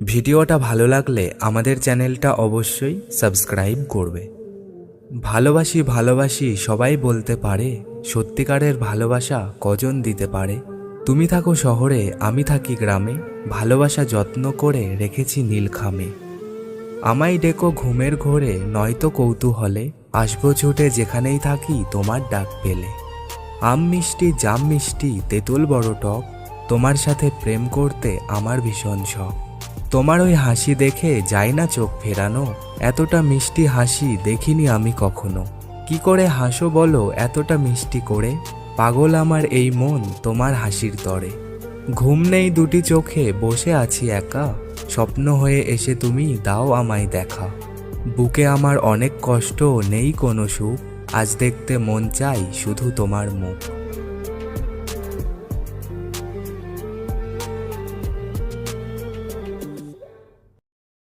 ভিডিওটা ভালো লাগলে আমাদের চ্যানেলটা অবশ্যই সাবস্ক্রাইব করবে। ভালোবাসি ভালোবাসি সবাই বলতে পারে, সত্যিকারের ভালোবাসা কজন দিতে পারে? তুমি থাকো শহরে, আমি থাকি গ্রামে, ভালোবাসা যত্ন করে রেখেছি নীলখামে। আমায় ডেকো ঘুমের ঘোরে, নয়তো কৌতূহলে, আসবো ছুটে যেখানেই থাকি তোমার ডাক পেলে। আম মিষ্টি জাম মিষ্টি তেঁতুল বড় টক, তোমার সাথে প্রেম করতে আমার ভীষণ শখ। তোমার ওই হাসি দেখে যায় না চোখ ফেরানো, এতটা মিষ্টি হাসি দেখিনি আমি কখনো। কি করে হাসো বলো এতটা মিষ্টি করে, পাগল আমার এই মন তোমার হাসির তরে। ঘুম নেই দুটি চোখে, বসে আছি একা, স্বপ্ন হয়ে এসে তুমি দাও আমায় দেখা। বুকে আমার অনেক কষ্ট, নেই কোনো সুখ, আজ দেখতে মন চাই শুধু তোমার মুখ।